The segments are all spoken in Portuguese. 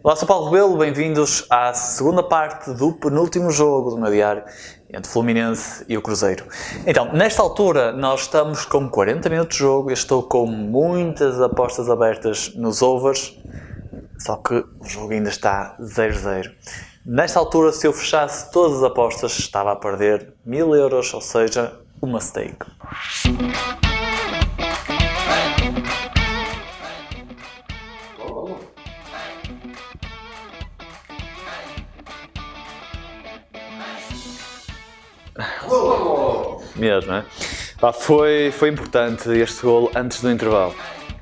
Olá, sou Paulo Rebelo, bem-vindos à segunda parte do penúltimo jogo do meu diário entre o Fluminense e o Cruzeiro. Então, nesta altura nós estamos com 40 minutos de jogo, eu estou com muitas apostas abertas nos overs, só que o jogo ainda está 0-0. Nesta altura, se eu fechasse todas as apostas, estava a perder 1000 euros, ou seja, uma stake. Mesmo, não é? Foi importante este golo antes do intervalo.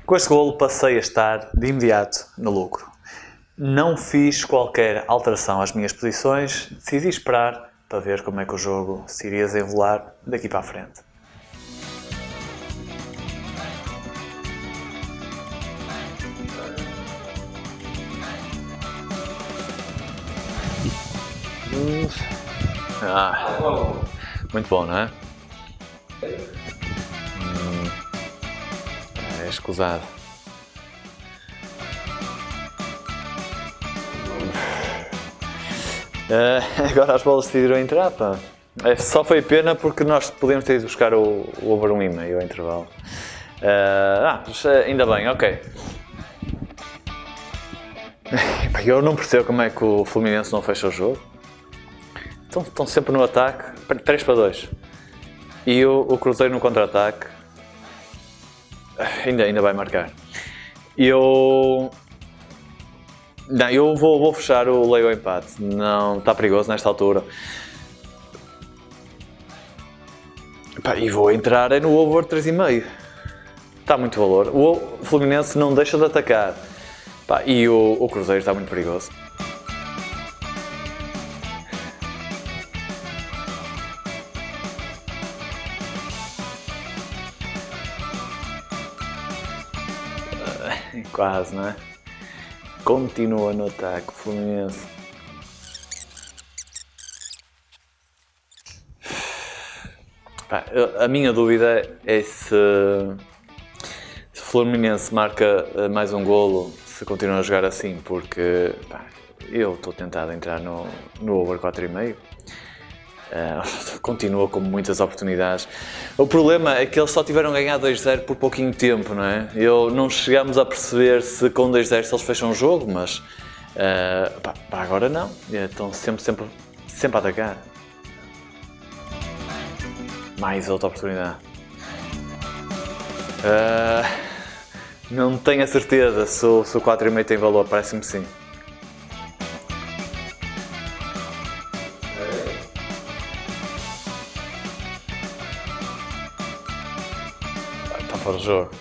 Com este golo passei a estar de imediato no lucro. Não fiz qualquer alteração às minhas posições, decidi esperar para ver como é que o jogo se iria desenrolar daqui para a frente. Muito bom, não é? É escusado. Agora as bolas decidiram entrar, pá. Só foi pena porque nós podemos ter ido buscar o over 1,5 ao intervalo. Mas ainda bem, ok. Eu não percebo como é que o Fluminense não fecha o jogo. Estão sempre no ataque, 3-2. E o Cruzeiro no contra-ataque ainda vai marcar. Eu vou fechar o leio ao empate. Não, está perigoso nesta altura. E vou entrar no over 3,5. Está muito valor. O Fluminense não deixa de atacar. E o Cruzeiro está muito perigoso. Quase, não é? Continua no ataque, Fluminense. A minha dúvida é se o Fluminense marca mais um golo se continua a jogar assim, porque eu estou tentado a entrar no over 4,5. Continua com muitas oportunidades. O problema é que eles só tiveram a ganhar 2-0 por pouquinho tempo, não é? Não chegamos a perceber se com 2-0 se eles fecham o jogo, mas agora não. Estão sempre a atacar. Mais outra oportunidade. Não tenho a certeza se o 4,5 tem valor, parece-me que sim. Está fora do jogo.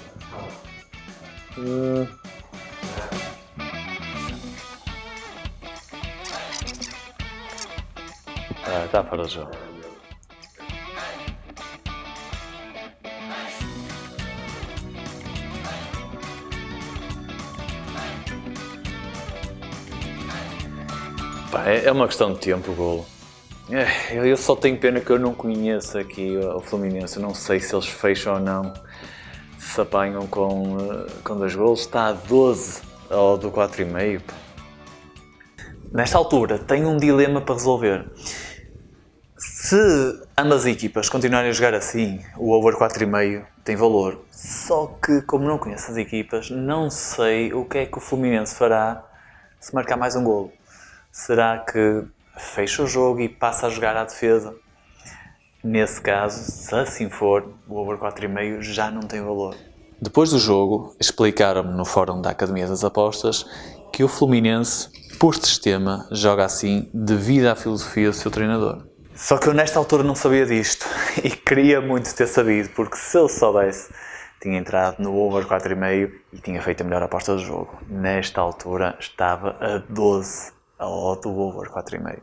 Está fora do jogo. É uma questão de tempo o golo. Eu só tenho pena que eu não conheço aqui o Fluminense. Eu não sei se eles fecham ou não. Se apanham com 2 golos. Está a 12 ao do 4,5. Nesta altura tenho um dilema para resolver. Se ambas as equipas continuarem a jogar assim, o over 4,5 tem valor. Só que, como não conheço as equipas, não sei o que é que o Fluminense fará se marcar mais um golo. Será que fecha o jogo e passa a jogar à defesa? Nesse caso, se assim for, o over 4,5 já não tem valor. Depois do jogo, explicaram-me no fórum da Academia das Apostas que o Fluminense, por sistema, joga assim devido à filosofia do seu treinador. Só que eu nesta altura não sabia disto e queria muito ter sabido, porque se eu soubesse, tinha entrado no over 4,5 e tinha feito a melhor aposta do jogo. Nesta altura estava a 12 ao do over 4,5.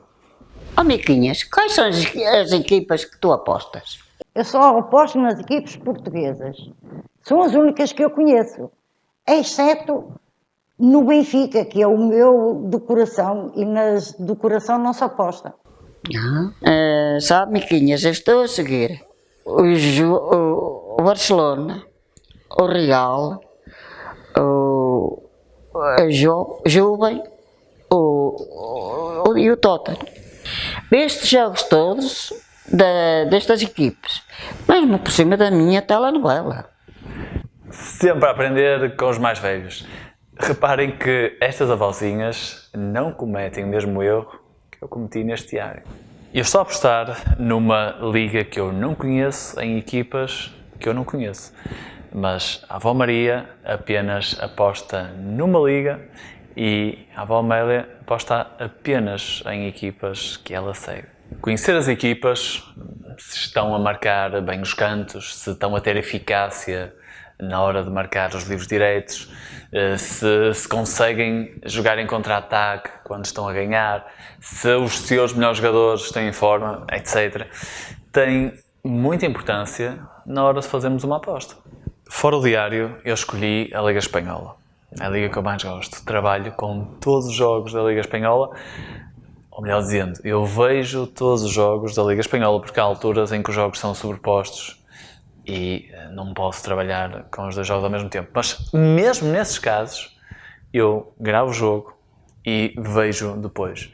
Miquinhas, quais são as equipas que tu apostas? Eu só aposto nas equipes portuguesas. São as únicas que eu conheço, exceto no Benfica, que é o meu do coração, e nas do coração não se aposta. Sabe, Miquinhas, eu estou a seguir o Barcelona, o Real, o Juve e o Tottenham. Estes jogos todos destas equipes, mesmo por cima da minha telenovela. Sempre a aprender com os mais velhos. Reparem que estas avózinhas não cometem o mesmo erro que eu cometi neste diário. Eu estou a apostar numa liga que eu não conheço, em equipas que eu não conheço. Mas a avó Maria apenas aposta numa liga e a avó Amélia aposta apenas em equipas que ela segue. Conhecer as equipas, se estão a marcar bem os cantos, se estão a ter eficácia na hora de marcar os livros direitos, se conseguem jogar em contra-ataque quando estão a ganhar, se os seus melhores jogadores estão em forma, etc. Tem muita importância na hora de fazermos uma aposta. Fora o diário, eu escolhi a Liga Espanhola. É a liga que eu mais gosto. Trabalho com todos os jogos da Liga Espanhola, ou melhor dizendo, eu vejo todos os jogos da Liga Espanhola porque há alturas em que os jogos são sobrepostos e não posso trabalhar com os dois jogos ao mesmo tempo. Mas mesmo nesses casos, eu gravo o jogo e vejo depois.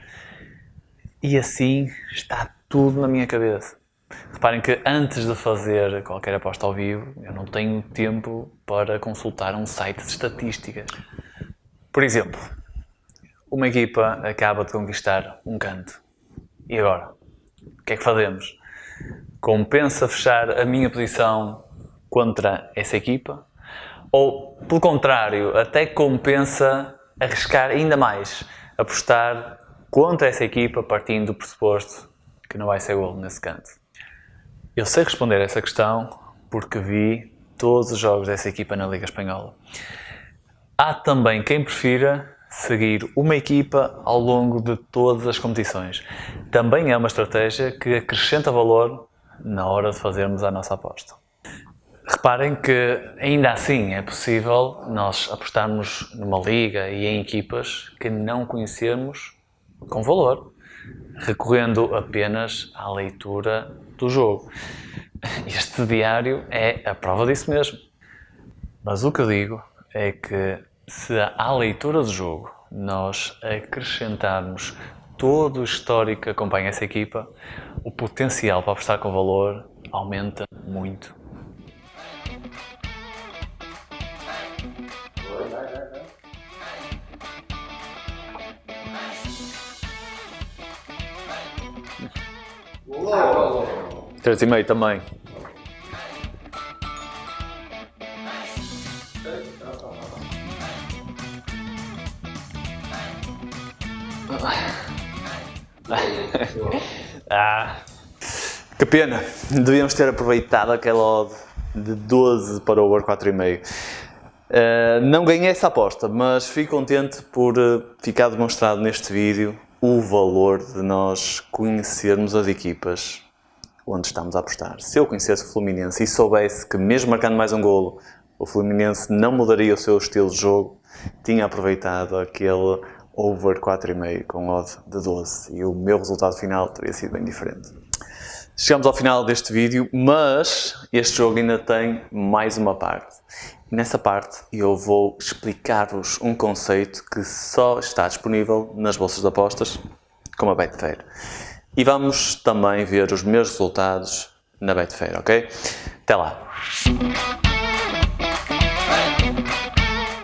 E assim está tudo na minha cabeça. Reparem que antes de fazer qualquer aposta ao vivo, eu não tenho tempo para consultar um site de estatísticas. Por exemplo, uma equipa acaba de conquistar um canto. E agora? O que é que fazemos? Compensa fechar a minha posição contra essa equipa? Ou, pelo contrário, até compensa arriscar ainda mais, apostar contra essa equipa partindo do pressuposto que não vai ser golo nesse canto? Eu sei responder a essa questão porque vi todos os jogos dessa equipa na Liga Espanhola. Há também quem prefira seguir uma equipa ao longo de todas as competições. Também é uma estratégia que acrescenta valor na hora de fazermos a nossa aposta. Reparem que ainda assim é possível nós apostarmos numa liga e em equipas que não conhecemos com valor, recorrendo apenas à leitura do jogo. Este diário é a prova disso mesmo. Mas o que eu digo é que se à leitura do jogo nós acrescentarmos todo o histórico que acompanha essa equipa, o potencial para apostar com valor aumenta muito. Três e meio também. Que pena, devíamos ter aproveitado aquela odd de 12 para o over 4,5. Não ganhei essa aposta, mas fico contente por ficar demonstrado neste vídeo o valor de nós conhecermos as equipas onde estamos a apostar. Se eu conhecesse o Fluminense e soubesse que mesmo marcando mais um golo, o Fluminense não mudaria o seu estilo de jogo, tinha aproveitado aquele over 4,5 com odd de 12 e o meu resultado final teria sido bem diferente. Chegamos ao final deste vídeo, mas este jogo ainda tem mais uma parte. Nessa parte eu vou explicar-vos um conceito que só está disponível nas bolsas de apostas, como a Betfair. E vamos também ver os meus resultados na Betfair, ok? Até lá!